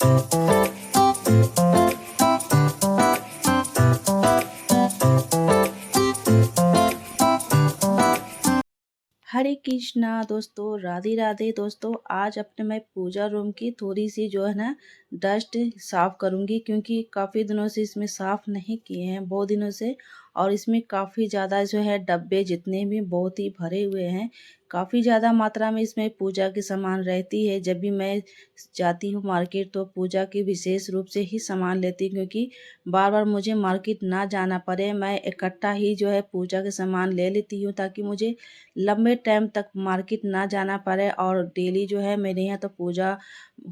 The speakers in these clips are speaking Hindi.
हरे कृष्णा दोस्तों, राधे राधे दोस्तों। आज अपने मैं पूजा रूम की थोड़ी सी जो है ना डस्ट साफ़ करूँगी, क्योंकि काफ़ी दिनों से इसमें साफ़ नहीं किए हैं, बहुत दिनों से। और इसमें काफ़ी ज़्यादा जो है डब्बे जितने भी बहुत ही भरे हुए हैं। काफ़ी ज़्यादा मात्रा में इसमें पूजा की सामान रहती है। जब भी मैं जाती हूँ मार्केट तो पूजा की विशेष रूप से ही सामान लेती हूँ, क्योंकि बार बार मुझे मार्केट ना जाना पड़े। मैं इकट्ठा ही जो है पूजा के सामान ले लेती हूँ, ताकि मुझे लंबे टाइम तक मार्केट ना जाना पड़े। और डेली जो है मेरे यहाँ तो पूजा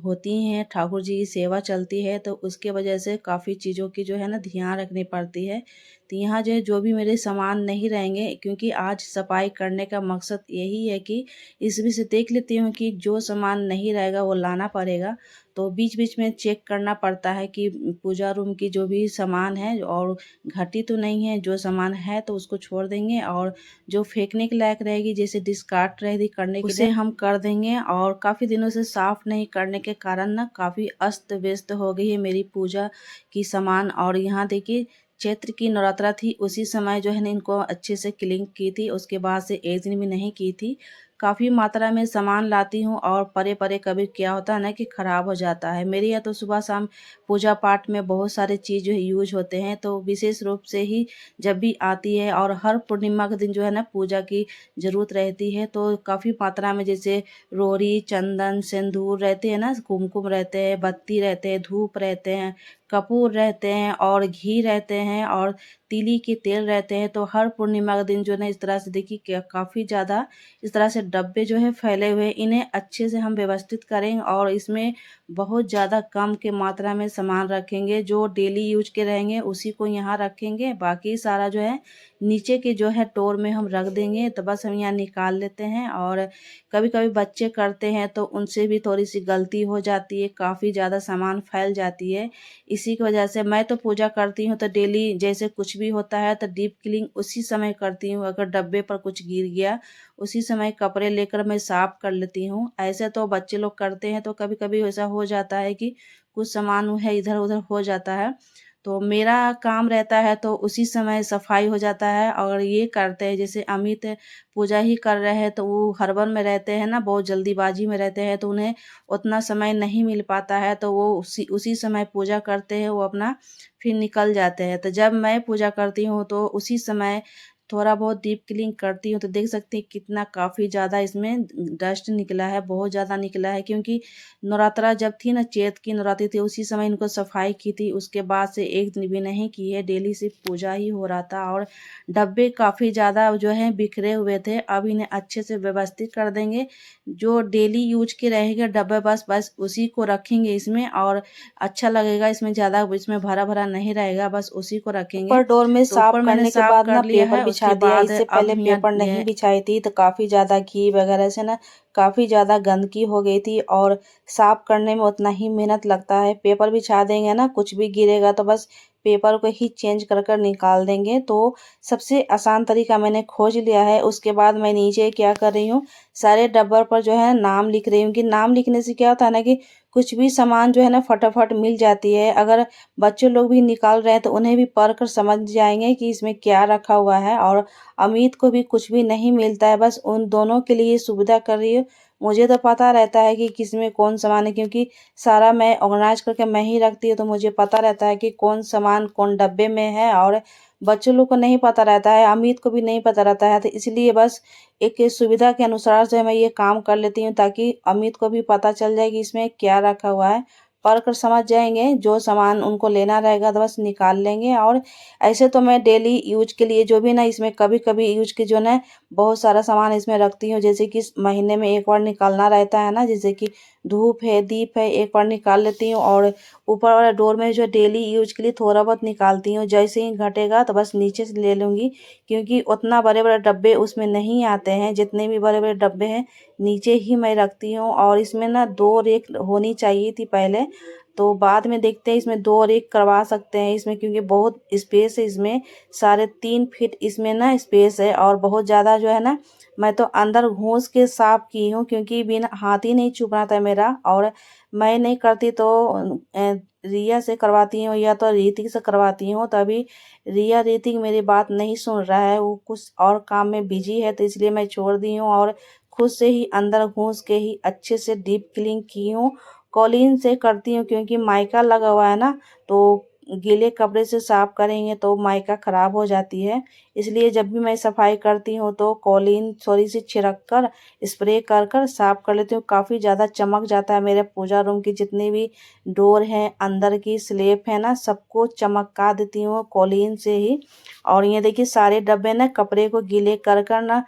होती हैं, ठाकुर जी की सेवा चलती है, तो उसके वजह से काफ़ी चीज़ों की जो है ना ध्यान रखनी पड़ती है। तो यहाँ जो भी मेरे सामान नहीं रहेंगे, क्योंकि आज सफाई करने का मकसद यही है कि इसमें से देख लेती हूँ कि जो सामान नहीं रहेगा वो लाना पड़ेगा। तो बीच बीच में चेक करना पड़ता है कि पूजा रूम की जो भी सामान है और घटी तो नहीं है। जो सामान है तो उसको छोड़ देंगे, और जो फेंकने के लायक रहेगी, जैसे डिस्कार्ड रहेगी करने के लिए, उसे हम कर देंगे। और काफ़ी दिनों से साफ़ नहीं करने के कारण ना काफ़ी अस्त व्यस्त हो गई है मेरी पूजा की सामान। और यहाँ देखिए, चैत्र की नवरात्रा थी, उसी समय जो है ना इनको अच्छे से क्लीन की थी, उसके बाद से एक दिन भी नहीं की थी। काफ़ी मात्रा में सामान लाती हूँ, और परे परे कभी क्या होता है ना कि ख़राब हो जाता है। मेरे यहाँ तो सुबह शाम पूजा पाठ में बहुत सारे चीज़ जो है यूज होते हैं, तो विशेष रूप से ही जब भी आती है, और हर पूर्णिमा के दिन जो है ना पूजा की ज़रूरत रहती है, तो काफ़ी मात्रा में जैसे रोरी, चंदन, सिंदूर रहते हैं ना, कुमकुम रहते हैं, बत्ती रहते हैं, धूप रहते हैं, कपूर रहते हैं, और घी रहते हैं, और तिली के तेल रहते हैं। तो हर पूर्णिमा के दिन जो है ना इस तरह से देखिए क्या काफ़ी ज़्यादा इस तरह से डब्बे जो है फैले हुए हैं। इन्हें अच्छे से हम व्यवस्थित करेंगे, और इसमें बहुत ज़्यादा कम के मात्रा में सामान रखेंगे। जो डेली यूज के रहेंगे उसी को यहाँ रखेंगे, बाकी सारा जो है नीचे के जो है टोर में हम रख देंगे। तो बस हम यहाँ निकाल लेते हैं। और कभी कभी बच्चे करते हैं तो उनसे भी थोड़ी सी गलती हो जाती है, काफ़ी ज़्यादा सामान फैल जाती है। इसी की वजह से मैं तो पूजा करती हूँ तो डेली जैसे कुछ भी होता है तो डीप क्लीन उसी समय करती हूँ। अगर डब्बे पर कुछ गिर गया, उसी समय कपड़े लेकर मैं साफ कर लेती हूँ। ऐसे तो बच्चे लोग करते हैं तो कभी कभी ऐसा हो जाता है कि कुछ सामान है इधर उधर हो जाता है। तो मेरा काम रहता है तो उसी समय सफाई हो जाता है। और ये करते हैं, जैसे अमित पूजा ही कर रहे हैं तो वो हड़बड़ में रहते हैं ना, बहुत जल्दीबाजी में रहते हैं, तो उन्हें उतना समय नहीं मिल पाता है, तो वो उसी उसी समय पूजा करते हैं, वो अपना फिर निकल जाते हैं। तो जब मैं पूजा करती हूँ तो उसी समय थोड़ा बहुत डीप क्लीन करती हूँ। तो देख सकते हैं कितना काफ़ी ज़्यादा इसमें डस्ट निकला है, बहुत ज़्यादा निकला है, क्योंकि नवरात्रा जब थी ना, चैत की नवरात्रि थी, उसी समय इनको सफाई की थी। उसके बाद से एक दिन भी नहीं की है, डेली सिर्फ पूजा ही हो रहा था। और डब्बे काफ़ी ज़्यादा जो है बिखरे हुए थे, अब इन्हें अच्छे से व्यवस्थित कर देंगे। जो डेली यूज के रहेगा डब्बे, बस बस उसी को रखेंगे इसमें, और अच्छा लगेगा। इसमें ज़्यादा इसमें भरा भरा नहीं रहेगा, बस उसी को रखेंगे। ऊपर डोर में तो साफ ऊपर मैंने करने के साफ बाद ना कर लिया पेपर है, बिछा उसके दिया। बाद इससे अब पहले हम पेपर नहीं यहाँ बिछाई थी तो काफ़ी ज़्यादा घी वगैरह से ना काफ़ी ज़्यादा गंदगी हो गई थी, और साफ करने में उतना ही मेहनत लगता है। पेपर बिछा देंगे ना, कुछ भी गिरेगा तो बस पेपर को ही चेंज कर कर निकाल देंगे। तो सबसे आसान तरीका मैंने खोज लिया है। उसके बाद मैं नीचे क्या कर रही हूँ, सारे डब्बर पर जो है नाम लिख रही हूँ, कि नाम लिखने से क्या होता है ना कि कुछ भी सामान जो है ना फटाफट मिल जाती है। अगर बच्चे लोग भी निकाल रहे हैं तो उन्हें भी पढ़ कर समझ जाएंगे कि इसमें क्या रखा हुआ है। और अमित को भी कुछ भी नहीं मिलता है, बस उन दोनों के लिए सुविधा कर रही हूँ। मुझे तो पता रहता है कि किस में कौन सामान है, क्योंकि सारा मैं ऑर्गेनाइज करके मैं ही रखती हूँ, तो मुझे पता रहता है कि कौन सामान कौन डब्बे में है। और बच्चों लोग को नहीं पता रहता है, अमित को भी नहीं पता रहता है, तो इसलिए बस एक सुविधा के अनुसार से मैं ये काम कर लेती हूँ, ताकि अमित को भी पता चल जाए कि इसमें क्या रखा हुआ है। पढ़ कर समझ जाएंगे, जो सामान उनको लेना रहेगा तो बस निकाल लेंगे। और ऐसे तो मैं डेली यूज के लिए जो भी ना इसमें कभी कभी यूज के जो ना बहुत सारा सामान इसमें रखती हूँ, जैसे कि महीने में एक बार निकालना रहता है ना, जैसे कि धूप है, दीप है, एक बार निकाल लेती हूँ। और ऊपर वाला डोर में जो डेली यूज के लिए थोड़ा बहुत निकालती हूँ, जैसे ही घटेगा तो बस नीचे से ले लूँगी, क्योंकि उतना बड़े बड़े डब्बे उसमें नहीं आते हैं। जितने भी बड़े बड़े डब्बे हैं नीचे ही मैं रखती हूँ। और इसमें ना 2 रेक होनी चाहिए थी पहले, तो बाद में देखते हैं इसमें 2 रेक करवा सकते हैं इसमें, क्योंकि बहुत स्पेस है इसमें, 3.5 फीट इसमें ना स्पेस है। और बहुत ज़्यादा जो है ना, मैं तो अंदर घुस के साफ की हूँ, क्योंकि बिना हाथ ही नहीं चुभना था मेरा। और मैं नहीं करती तो रिया से करवाती हूँ या तो ऋतिक से करवाती हूँ। तो अभी रिया ऋतिक मेरी बात नहीं सुन रहा है, वो कुछ और काम में बिजी है, तो इसलिए मैं छोड़ दी हूँ और खुद से ही अंदर घुस के ही अच्छे से डीप क्लीन की हूँ। कॉलीन से करती हूँ क्योंकि माइका लगा हुआ है ना, तो गीले कपड़े से साफ करेंगे तो माइका खराब हो जाती है। इसलिए जब भी मैं सफाई करती हूँ तो कॉलीन थोड़ी सी छिड़क कर स्प्रे कर कर साफ कर लेती हूँ। काफ़ी ज़्यादा चमक जाता है। मेरे पूजा रूम की जितनी भी डोर हैं, अंदर की स्लैब है ना, सबको चमका देती हूँ कॉलीन से ही। और ये देखिए सारे डब्बे ना कपड़े को गीले कर कर ना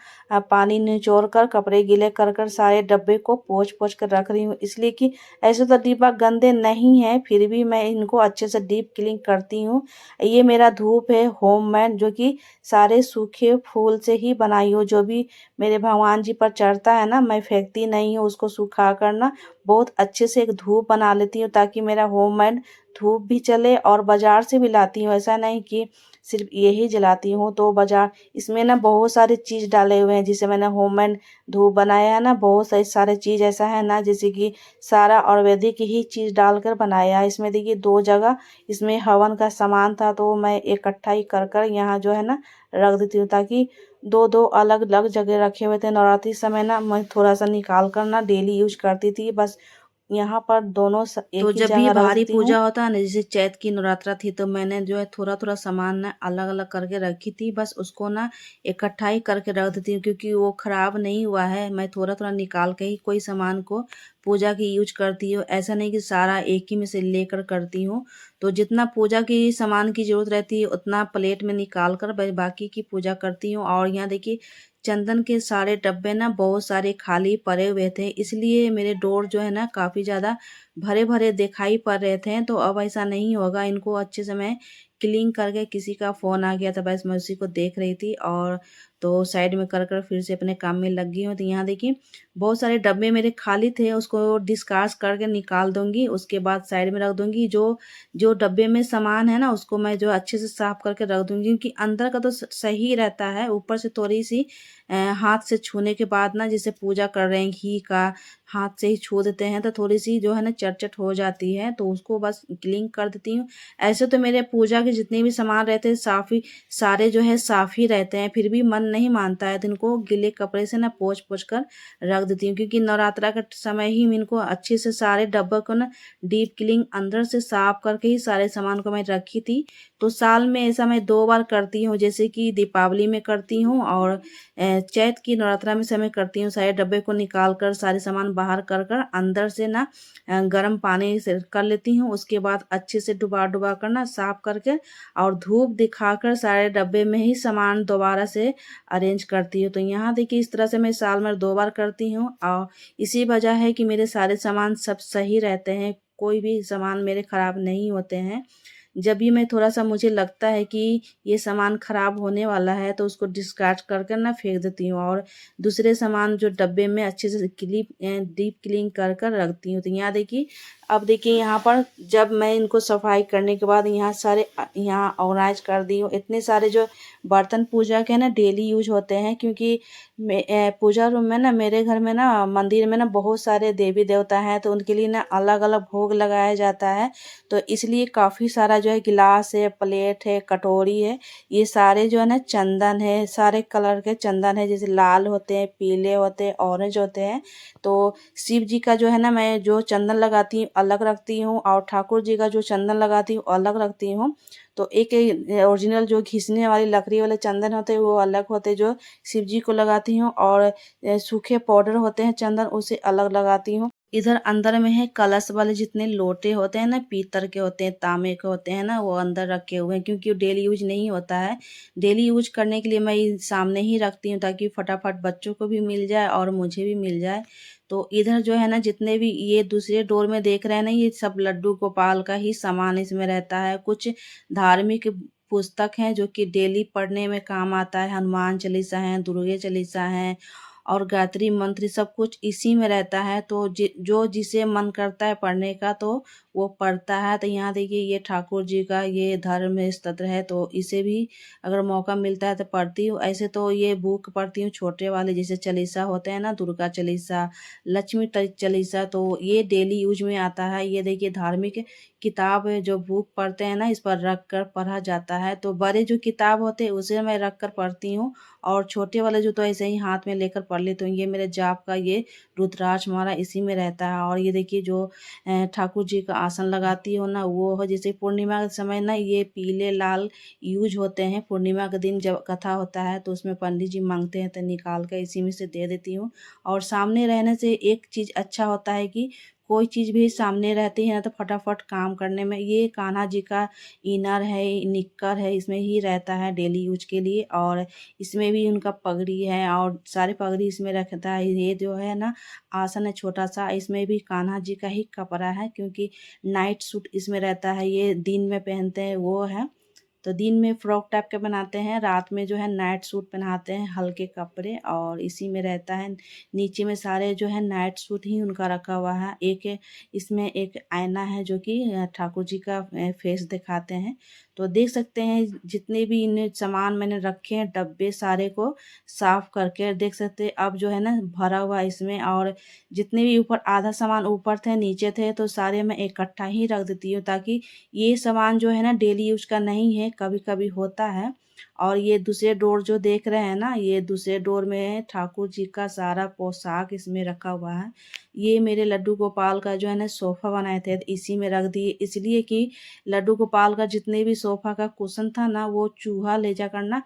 पानी निचोड़ कर कपड़े गीले कर कर सारे डब्बे को पोंछ पोंछ कर रख रही हूँ, इसलिए कि ऐसे तो डिब्बा गंदे नहीं है, फिर भी मैं इनको अच्छे से डीप क्लीन करती हूँ। ये मेरा धूप है होममेड, जो कि सारे सूखे फूल से ही बनाई हूँ। जो भी मेरे भगवान जी पर चढ़ता है ना, मैं फेंकती नहीं हूँ उसको, सुखा कर ना बहुत अच्छे से एक धूप बना लेती हूँ, ताकि मेरा होममेड धूप भी चले। और बाजार से भी लाती हूँ, ऐसा नहीं कि सिर्फ यही जलाती हूँ। तो बाजार इसमें ना बहुत सारी चीज़ डाले हुए हैं, जिसे मैंने होममेड धूप बनाया है ना, बहुत सारे चीज़ ऐसा है ना, जैसे कि सारा आयुर्वेदिक ही चीज़ डालकर बनाया है। इसमें देखिए 2 जगह इसमें हवन का सामान था, तो मैं इकट्ठा ही कर कर यहाँ जो है ना रख देती हूँ, ताकि 2-2 अलग-अलग जगह रखे हुए थे। नवरात्रि समय ना मैं थोड़ा-सा निकाल कर ना डेली यूज़ करती थी, बस यहाँ पर दोनों एक तो ही जब भी जगह रख भारी देती हूँ। पूजा होता है ना, जैसे चैत की नवरात्रा थी, तो मैंने जो है थोड़ा-थोड़ा सामान ना अलग-अलग करके रखी थी। बस उसको ना इकट्ठा ही करके रख देती हूँ, क्योंकि वो खराब नहीं हुआ है। मैं थोड़ा-थोड़ा निकाल के ही कोई सामान को पूजा की यूज़ करती हूँ। ऐसा नहीं कि सारा एक ही में से लेकर करती हूँ। तो जितना पूजा की सामान की ज़रूरत रहती है, उतना प्लेट में निकाल कर बाकी की पूजा करती हूँ। और यहाँ देखिए चंदन के सारे डब्बे ना बहुत सारे खाली पड़े हुए थे, इसलिए मेरे डोर जो है ना काफ़ी ज़्यादा भरे-भरे दिखाई पड़ रहे थे। तो अब ऐसा नहीं होगा, इनको अच्छे से मैं क्लीन करके, किसी का फ़ोन आ गया था, बस मैं उसी को देख रही थी, और तो साइड में कर कर फिर से अपने काम में लग गई हूँ। तो यहाँ देखिए बहुत सारे डब्बे मेरे खाली थे, उसको डिस्कार्ड करके निकाल दूँगी, उसके बाद साइड में रख दूँगी। जो जो डब्बे में सामान है ना, उसको मैं जो अच्छे से साफ करके रख दूँगी, क्योंकि अंदर का तो सही रहता है, ऊपर से थोड़ी-सी हाथ से छूने के बाद ना, जैसे पूजा कर रहे हैं घी का, हाथ से ही छू देते हैं तो थोड़ी-सी जो है ना चट-चट हो जाती है, तो उसको बस क्लीन कर देती हूँ। ऐसे तो मेरे पूजा के जितने भी सामान रहते हैं साफ़ ही, सारे जो है साफ़ ही रहते हैं, फिर भी मन नहीं मानता है, तो इनको गीले कपड़े से ना पोंछ-पोंछ कर रख देती हूँ, क्योंकि नवरात्रा का समय ही इनको अच्छे से सारे डब्बों को ना डीप क्लीन अंदर से साफ करके ही सारे सामान को मैं रखी थी। तो साल में ऐसा मैं 2 बार करती हूँ, जैसे कि दीपावली में करती हूँ और चैत की नवरात्रा में समय करती हूँ। सारे डब्बे को निकाल कर सारे सामान बाहर कर कर अंदर से ना गर्म पानी से कर लेती हूँ। उसके बाद अच्छे से डुबा-डुबा कर ना साफ करके और धूप दिखाकर सारे डब्बे में ही सामान दोबारा से अरेंज करती हूँ। तो यहाँ देखिए इस तरह से मैं साल में 2 बार करती हूँ, और इसी वजह है कि मेरे सारे सामान सब सही रहते हैं, कोई भी सामान मेरे खराब नहीं होते हैं। जब भी मैं थोड़ा-सा मुझे लगता है कि ये सामान खराब होने वाला है, तो उसको डिस्कार्ड कर कर ना फेंक देती हूँ, और दूसरे सामान जो डब्बे में अच्छे से डीप क्लीन कर कर रखती हूँ। तो यहाँ देखिए, अब देखिए यहाँ पर जब मैं इनको सफाई करने के बाद यहाँ सारे यहाँ ऑर्गनाइज़ कर दी हूँ। इतने सारे जो बर्तन पूजा के ना डेली यूज़ होते हैं, क्योंकि पूजा रूम में ना, मेरे घर में ना, मंदिर में ना बहुत सारे देवी-देवता हैं, तो उनके लिए ना अलग-अलग भोग लगाया जाता है। तो इसलिए काफ़ी सारा जो है गिलास है, प्लेट है, कटोरी है, ये सारे जो है ना चंदन है, सारे कलर के चंदन है, जैसे लाल होते हैं, पीले होते हैं, ऑरेंज होते हैं। तो शिव जी का जो है ना, मैं जो चंदन लगाती हूँ अलग रखती हूँ, और ठाकुर जी का जो चंदन लगाती हूँ अलग रखती हूँ। तो एक ओरिजिनल जो घिसने वाली लकड़ी वाले चंदन होते हैं वो अलग होते हैं, जो शिव जी को लगाती हूँ, और सूखे पाउडर होते हैं चंदन, उसे अलग लगाती हूँ। इधर अंदर में है कलश वाले जितने लोटे होते हैं ना, पीतल के होते हैं, तांबे के होते हैं ना, वो अंदर रखे हुए हैं, क्योंकि वो डेली यूज नहीं होता है। डेली यूज करने के लिए मैं सामने ही रखती हूँ, ताकि फटाफट बच्चों को भी मिल जाए और मुझे भी मिल जाए। तो इधर जो है ना, जितने भी ये दूसरे डोर में देख रहे हैं ना, ये सब लड्डू गोपाल का ही सामान इसमें रहता है। कुछ धार्मिक पुस्तक हैं जो कि डेली पढ़ने में काम आता है, हनुमान चालीसा है, दुर्गे चालीसा है, और गायत्री मंत्र सब कुछ इसी में रहता है। तो जो जिसे मन करता है पढ़ने का तो वो पढ़ता है। तो यहाँ देखिए ये ठाकुर जी का ये धर्म स्तोत्र है, तो इसे भी अगर मौका मिलता है तो पढ़ती हूँ। ऐसे तो ये बुक पढ़ती हूँ छोटे वाले, जैसे चालीसा होते हैं ना, दुर्गा चालीसा, लक्ष्मी चालीसा, तो ये डेली यूज में आता है। ये देखिए धार्मिक किताब है, जो बुक पढ़ते हैं ना इस पर रख कर पढ़ा जाता है। तो बड़े जो किताब होते हैं उसे मैं रख कर पढ़ती हूँ, और छोटे वाले जो तो ऐसे ही हाथ में लेकर पढ़ लेती हूँ। ये मेरे जाप का ये रुद्राक्ष हमारा इसी में रहता है। और ये देखिए जो ठाकुर जी का आसन लगाती हो ना, वो हो जैसे पूर्णिमा के समय ना ये पीले लाल यूज होते हैं। पूर्णिमा के दिन जब कथा होता है तो उसमें पंडित जी मांगते हैं, तो निकाल कर इसी में से दे देती हूँ। और सामने रहने से एक चीज़ अच्छा होता है कि कोई चीज़ भी सामने रहती है ना तो फटाफट काम करने में। ये कान्हा जी का इनर है, निक्कर है, इसमें ही रहता है डेली यूज के लिए। और इसमें भी उनका पगड़ी है और सारे पगड़ी इसमें रखता है। ये जो है ना आसन है छोटा सा, इसमें भी कान्हा जी का ही कपड़ा है, क्योंकि नाइट सूट इसमें रहता है। ये दिन में पहनते हैं वो है, तो दिन में फ्रॉक टाइप के बनाते हैं, रात में जो है नाइट सूट पहनाते हैं, हल्के कपड़े, और इसी में रहता है। नीचे में सारे जो है नाइट सूट ही उनका रखा हुआ है। इसमें एक आईना है जो कि ठाकुर जी का फेस दिखाते हैं। तो देख सकते हैं जितने भी इन सामान मैंने रखे हैं डब्बे सारे को साफ करके देख सकते हैं। अब जो है ना भरा हुआ इसमें, और जितने भी ऊपर आधा सामान ऊपर थे नीचे थे तो सारे मैं इकट्ठा ही रख देती हूँ, ताकि ये सामान जो है ना डेली यूज का नहीं है, कभी कभी होता है। और ये दूसरे डोर जो देख रहे हैं ना, ये दूसरे डोर में ठाकुर जी का सारा पोशाक इसमें रखा हुआ है। ये मेरे लड्डू गोपाल का जो है ना सोफ़ा बनाए थे, तो इसी में रख दिए, इसलिए कि लड्डू गोपाल का जितने भी सोफ़ा का कुशन था ना वो चूहा ले जा कर ना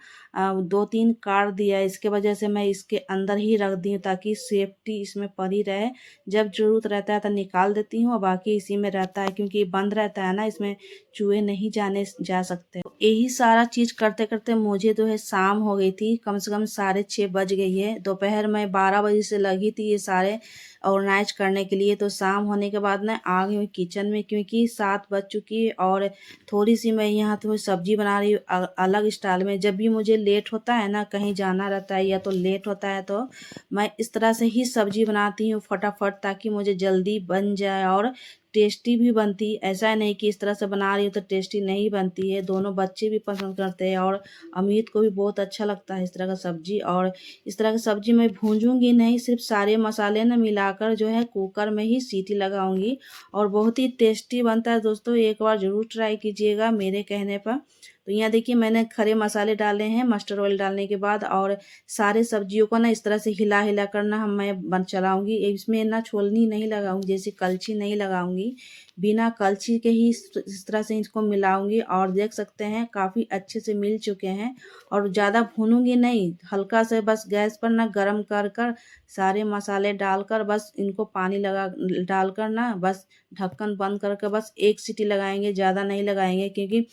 2-3 काट दिया। इसके वजह से मैं इसके अंदर ही रख दी हूँ, ताकि सेफ्टी इसमें पड़ी रहे। जब ज़रूरत रहता है तो निकाल देती हूँ, और बाकी इसी में रहता है, क्योंकि ये बंद रहता है ना, इसमें चूहे नहीं जाने जा सकते। यही सारा चीज़ करते करते मुझे जो है शाम हो गई थी, कम से कम 6:30 बज गई है। दोपहर में 12 बजे से लगी थी ये सारे ऑर्गेनाइज करने के लिए। तो शाम होने के बाद ना आ गई हूँ किचन में, क्योंकि 7 बज चुकी है, और थोड़ी सी मैं यहाँ थोड़ी सब्जी बना रही हूँ अलग स्टाइल में। जब भी मुझे लेट होता है ना, कहीं जाना रहता है या तो लेट होता है, तो मैं इस तरह से ही सब्जी बनाती हूँ फटाफट, ताकि मुझे जल्दी बन जाए और टेस्टी भी बनती। ऐसा नहीं कि इस तरह से बना रही हूँ तो टेस्टी नहीं बनती है। दोनों बच्चे भी पसंद करते हैं, और अमित को भी बहुत अच्छा लगता है इस तरह का सब्जी। और इस तरह की सब्जी मैं भूंजूंगी नहीं, सिर्फ सारे मसाले ना मिलाकर जो है कुकर में ही सीटी लगाऊंगी, और बहुत ही टेस्टी बनता है दोस्तों। एक बार ज़रूर ट्राई कीजिएगा मेरे कहने पर। तो यहाँ देखिए मैंने खड़े मसाले डाले हैं मस्टर्ड ऑयल डालने के बाद, और सारे सब्जियों को ना इस तरह से हिला हिला कर ना मैं बन चलाऊंगी। इसमें ना छोलनी नहीं लगाऊंगी, जैसे कलछी नहीं लगाऊंगी, बिना कलछी के ही इस तरह से इसको मिलाऊंगी। और देख सकते हैं काफ़ी अच्छे से मिल चुके हैं, और ज़्यादा भूनूंगी नहीं, हल्का से बस गैस पर ना गरम कर कर सारे मसाले डालकर बस इनको पानी लगा डालकर ना बस ढक्कन बंद करके बस एक सीटी लगाएंगे, ज़्यादा नहीं लगाएंगे, क्योंकि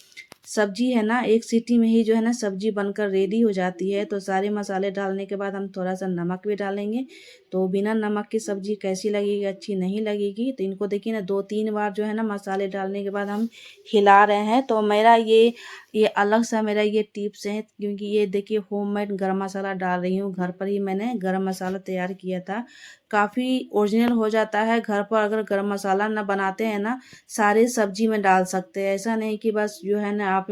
सब्जी है ना एक सीटी में ही जो है ना सब्जी बनकर रेडी हो जाती है। तो सारे मसाले डालने के बाद हम थोड़ा सा नमक भी डालेंगे। तो बिना नमक की सब्जी कैसी लगेगी, अच्छी नहीं लगेगी। तो इनको देखिए ना 2-3 बार जो है ना मसाले डालने के बाद हम हिला रहे हैं। तो मेरा ये अलग सा मेरा ये टिप्स है, क्योंकि ये देखिए होममेड गरम मसाला डाल रही हूँ। घर पर ही मैंने गरम मसाला तैयार किया था, काफ़ी ओरिजिनल हो जाता है। घर पर अगर गरम मसाला ना बनाते हैं ना, सारे सब्जी में डाल सकते हैं। ऐसा नहीं कि बस जो है ना आप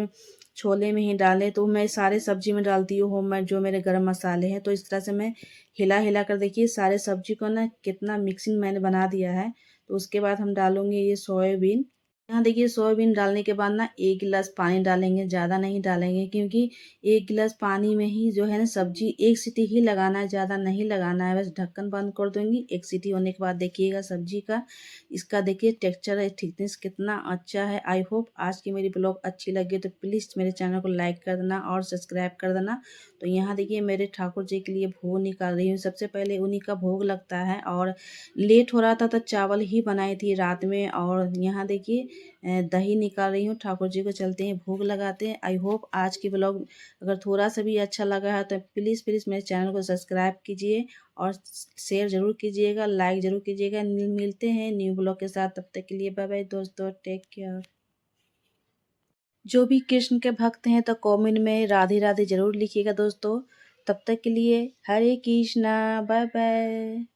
छोले में ही डालें। तो मैं सारे सब्जी में डालती हूँ होममेड जो मेरे गरम मसाले हैं। तो इस तरह से मैं हिला हिला कर देखिए सारे सब्जी को ना कितना मिक्सिंग मैंने बना दिया है। तो उसके बाद हम डालेंगे ये सोयाबीन। यहाँ देखिए सोयाबीन डालने के बाद ना 1 गिलास पानी डालेंगे, ज़्यादा नहीं डालेंगे, क्योंकि 1 गिलास पानी में ही जो है ना सब्जी एक सीटी ही लगाना है, ज़्यादा नहीं लगाना है। बस ढक्कन बंद कर दूंगी, एक सीटी होने के बाद देखिएगा सब्जी का इसका देखिए टेक्सचर है, थिकनेस कितना अच्छा है। आई होप आज की मेरी ब्लॉग अच्छी लगी तो प्लीज़ मेरे चैनल को लाइक कर देना और सब्सक्राइब कर देना। तो यहाँ देखिए मेरे ठाकुर जी के लिए भोग निकाल रही हूँ। सबसे पहले उन्हीं का भोग लगता है, और लेट हो रहा था तो चावल ही बनाई थी रात में। और यहाँ देखिए दही निकाल रही हूँ, ठाकुर जी को चलते हैं भोग लगाते हैं। आई होप आज की ब्लॉग अगर थोड़ा सा भी अच्छा लगा है तो प्लीज़ प्लीज़ मेरे चैनल को सब्सक्राइब कीजिए, और शेयर ज़रूर कीजिएगा, लाइक ज़रूर कीजिएगा। मिलते हैं न्यू ब्लॉग के साथ, तब तक के लिए बाय बाय दोस्तों, टेक केयर। जो भी कृष्ण के भक्त हैं तो कमेंट में राधे राधे ज़रूर लिखिएगा दोस्तों। तब तक के लिए हरे कृष्णा, बाय बाय।